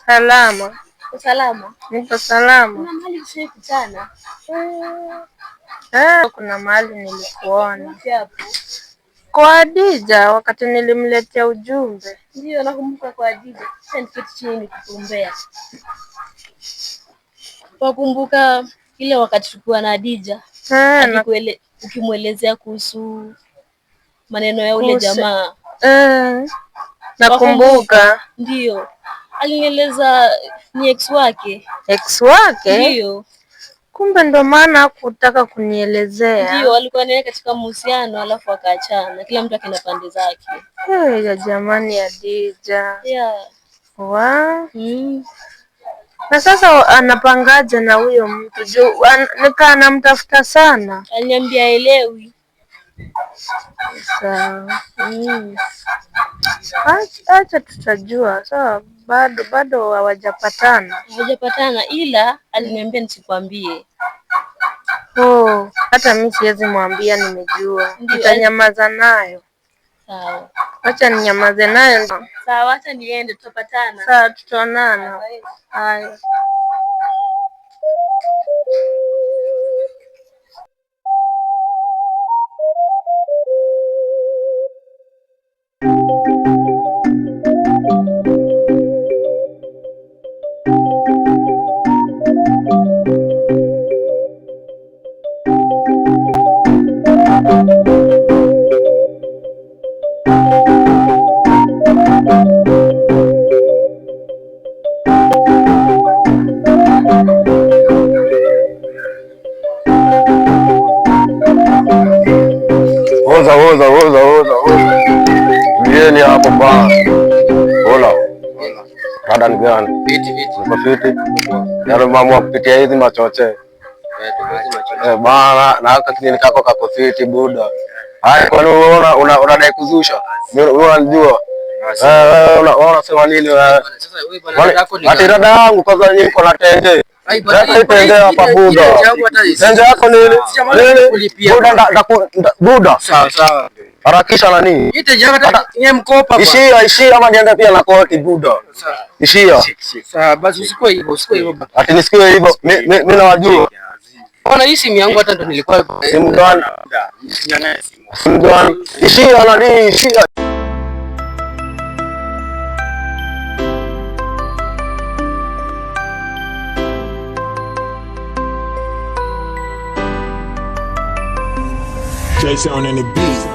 Salama. Salama. Niko salama. Kuna mahali tushakutana. Kuna mahali nilikuona. Kwa Hadija wakati nilimletea ujumbe. Ndio nakumbuka kwa Hadija. Sasa niketi chini kukuombea. Wakumbuka ile wakati tulikuwa na Hadija. Ukimuelezea kuhusu maneno ya ule jamaa. Nakumbuka. Ndio. Alinieleza ni ex wake. Ex wake? Ndio. Kumbe ndo maana hakutaka kunielezea. Ndio, alikuwa naye katika mahusiano alafu akaachana. Kila mtu akina pande zake. Ya jamani Hadija. Yeah. Na sasa anapangaje na huyo mtu? Nika anamtafuta sana. Aliniambia elewi. Sawa. Acha tutajua. Sawa, bado hawajapatana. Hawajapatana ila aliniambia nisikwambie. Hata mimi siwezi mwambia nimejua. Nitanyamaza nayo. Sawa. Acha ninyamaze nayo. Sawa, acha niende tutapatana. Sawa, tutaonana. Haya. Oza. Mgeni hapo bana. Hola. Rada ni gani? Fiti. Ndio mama kupitia hizi machoche. Bana na kakini kako kako fiti buda. Haya kwani unadai kuzusha? Wewe unajua. Unasema nini wewe? Ati rada yangu kwanza niko na tenge. Tenge hapa buda. Tenge yako nini? Buda. Sawa. Harakisha na nini? Nye mkopa bwana. Ishia ama niende pia na koti buda. Ishia. Sawa basi usikue hivyo bwana. Ati nisikue hivyo. Mimi nawajua. Ona hii simu yangu hata ndo nilikuwa simu gani? Simu gani? Ishia na nini? Ishia. Jason on the beat.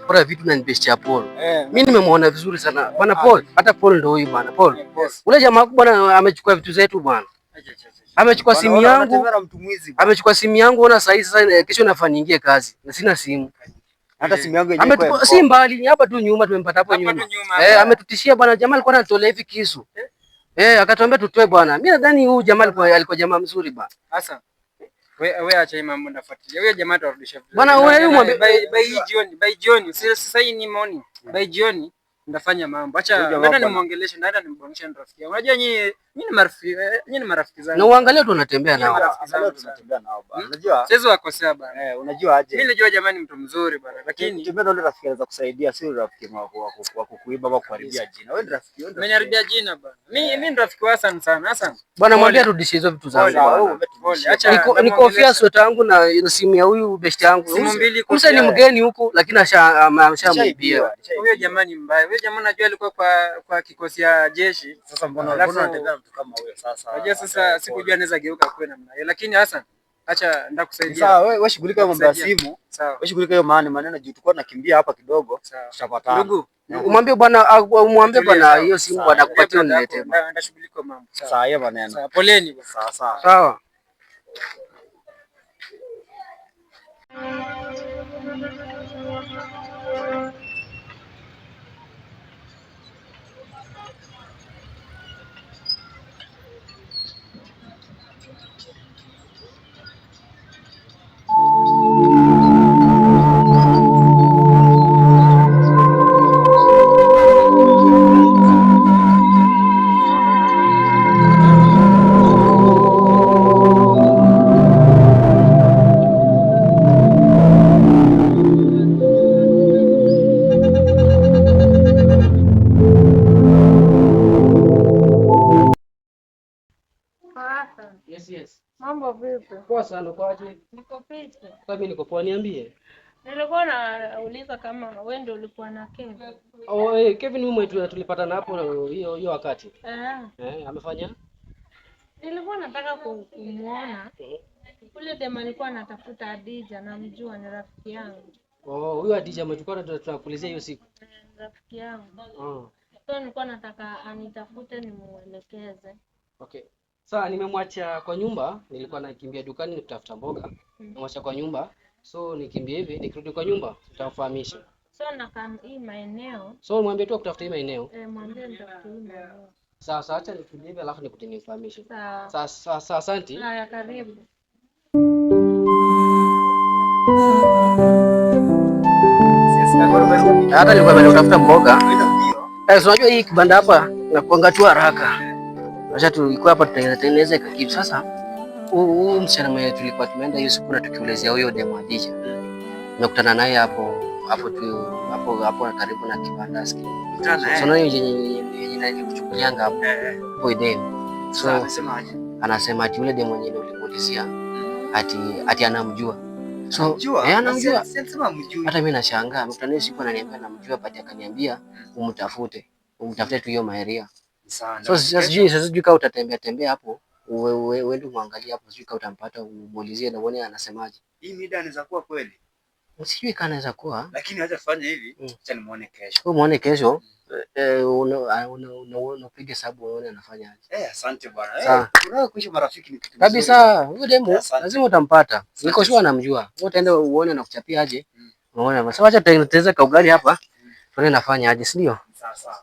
Bora vitu na nibestia Paul. Mimi nimemwona vizuri sana. Bwana Paul, hata Paul ndio huyu bwana Paul. Ule jamaa bwana amechukua vitu zetu bwana. Amechukua simu yangu. Amechukua simu yangu ona sasa kesho nafaa niingie kazi. Na sina simu. Hata simu yangu yenyewe kwa si mbali hapa tu nyuma tumempata hapo nyuma. Ametutishia bwana jamaa alikuwa anatolea hivi kisu. Akatuambia tutoe bwana. Mimi nadhani huyu jamaa alikuwa jamaa mzuri bwana. Sasa wewe acha mambo nafuatilia. Wewe jamaa atarudisha vitu. Bwana wewe mwambie by jioni. Sasa hii ni morning. By jioni ndafanya mambo. Acha nenda nimuongeleshe, nenda nimboneshe rafiki yangu. Unajua nyinyi ni marafiki zangu. Na uangalie tu unatembea nao. Tunatembea nao bwana. Unajua? Sasa wakosea bwana. Unajua aje? Mimi najua jamani mtu mzuri bwana. Lakini tumependa ule rafiki anaweza kusaidia, sio rafiki wa kukuiba au kuharibia jina. Wewe ni rafiki wewe. Umeniharibia jina bwana. Mimi ni rafiki wa Hassan sana. Hassan. Bwana mwambie arudishe hizo vitu zangu. Acha nikofia sweta yangu na simu ya huyu best yangu. Simu mbili kumsa ni mgeni huku lakini ameshamwibia. Huyo jamani mbaya. Huyo jamaa najua alikuwa kwa kikosi ya jeshi. Sasa mbona unatembea mtu kama huyo sasa? Unajua sasa sikujua anaweza geuka kwa namna hiyo. Lakini Hassan acha ndakusaidia. Sawa, wewe shughulika mambo ya simu. Sawa. Wewe shughulika hiyo maneno juu tulikuwa tunakimbia hapa kidogo. Tutapatana. Ndugu, umwambie bwana hiyo simu bwana kupatia uniletee. Ndashughulika mambo. Sawa, hiyo maneno. Sawa, poleni. Sawa. sana kwaje? Niko fiti. Sasa mimi niko poa, niambie. Nilikuwa nauliza kama wewe ndio ulikuwa na Kevin. Oh, Kevin huyu mwetu tulipatana hapo hiyo wakati. Amefanya? Nilikuwa nataka kumuona. Ule dema alikuwa anatafuta Hadija, namjua ni rafiki yangu. Oh, huyu Hadija ametukana tunakulizia hiyo siku. Rafiki yangu. So nilikuwa nataka anitafute nimuelekeze. Okay. Sasa nimemwacha kwa nyumba, nilikuwa nakimbia dukani nikitafuta mboga. Nimemwacha kwa nyumba. So nikimbia hivi, nikirudi kwa nyumba tutafahamisha. So hii maeneo. So mwambie tu kutafuta hii maeneo. Mwambie nitafuta hii maeneo. Sasa acha nikimbia hivi alafu nikutinifahamishe. Sawa. Sasa asante. Haya, karibu. Hata nilikuwa nimetafuta mboga. Unajua hii kibanda hapa na kuanga tu haraka. Acha tulikuwa hapa tutengeneze kitu. Sasa huyu msichana mwenye tulikuwa tumeenda hiyo siku na tukiulezea huyo demo Hadija. Nakutana naye hapo karibu na kibanda ski. Sasa yeye nilikuchukulianga hapo demo. So anasema ati yule demo mwenye ulimulizia ati anamjua. So anamjua. Hata mimi nashangaa, mtandao siku ananiambia namjua, baada akaniambia umtafute tu hiyo maeria. So sijui kama utatembea hapo uende muangalie hapo, sijui kama utampata umuulizie na uone anasemaje. Hii mida inaweza kuwa kweli. Sijui kama inaweza kuwa. Lakini acha fanya hivi, acha nimuone kesho. Wewe muone kesho, unapiga hesabu uone anafanya aje. Asante bwana. Unataka kuishi marafiki ni kitu kabisa. Huyo demo lazima utampata. Niko sure anamjua. Wewe utaenda uone na kuchapia aje. Unaona, sasa acha tutengeneze kaugali hapa. Tuone nafanya aje, si ndio? Sawa.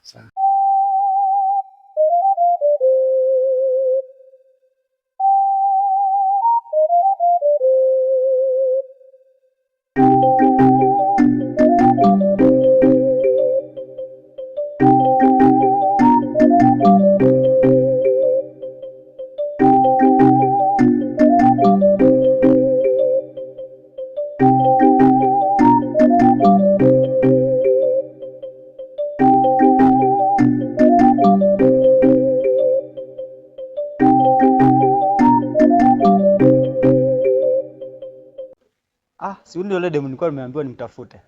Si ndio yule demu nilikuwa nimeambiwa nimtafute.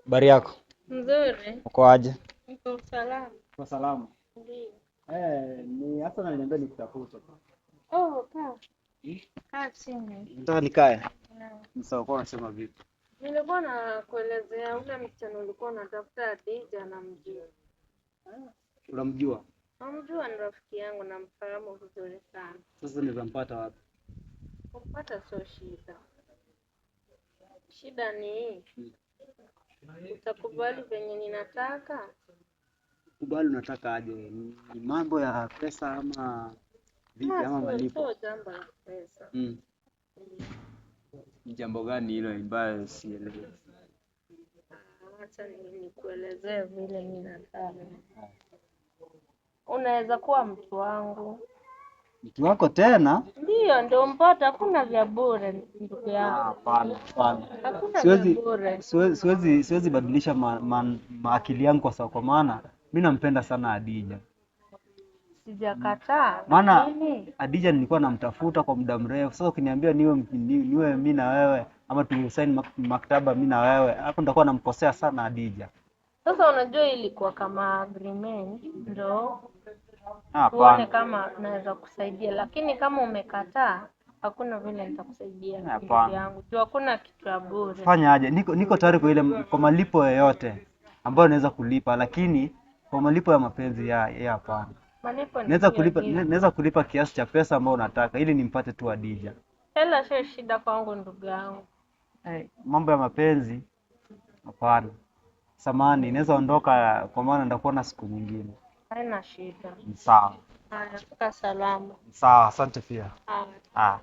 Habari yako? Nzuri. Uko aje? Niko salama. Uko salama? Ndio. Ni hasa ananiambia nikutafute. Kaa. Kaa chini. Nataka nikae. Sawa, kwa unasema vipi? Nilikuwa nakuelezea ule msichana ulikuwa unatafuta Hadija, namjua. Unamjua? Namjua, ni rafiki yangu, namfahamu vizuri sana. Sasa nizampata wapi? Kupata sio shida. Shida ni utakubali venye ninataka? Kubali unataka aje? Ni mambo ya pesa ama vipi ama malipo? Sio jambo la pesa. Ni jambo gani hilo ambayo sielewi? Acha nikuelezee vile ninataka. Unaweza kuwa mtu wangu. Mtu wako tena? Ndio mpata, hakuna vya bure ndugu yangu. Hapana. Hakuna vya bure. Siwezi badilisha akili yangu kwa maana mimi nampenda sana Hadija. Sijakataa. Maana Hadija nilikuwa namtafuta kwa muda mrefu. Sasa ukiniambia niwe mimi na wewe ama tusaini maktaba mimi na wewe, hapo nitakuwa namkosea sana Hadija. Sasa unajua ilikuwa kama agreement ndio. Hapana. Kama naweza kusaidia, lakini kama umekataa hakuna vile nitakusaidia ndugu yangu. Tu hakuna kitu ya bure. Fanya aje? Niko tayari kwa malipo yoyote ambayo naweza kulipa, lakini kwa malipo ya mapenzi ya hapana. Malipo naweza kulipa kiasi cha pesa ambayo unataka ili nimpate tu Hadija. Hela sio shida kwangu ndugu yangu. Mambo ya mapenzi hapana. Samahani, naweza ondoka kwa maana nitakuwa na siku nyingine. Haina shida. Sawa. Haya, fika salama. Sawa, asante pia. Haya.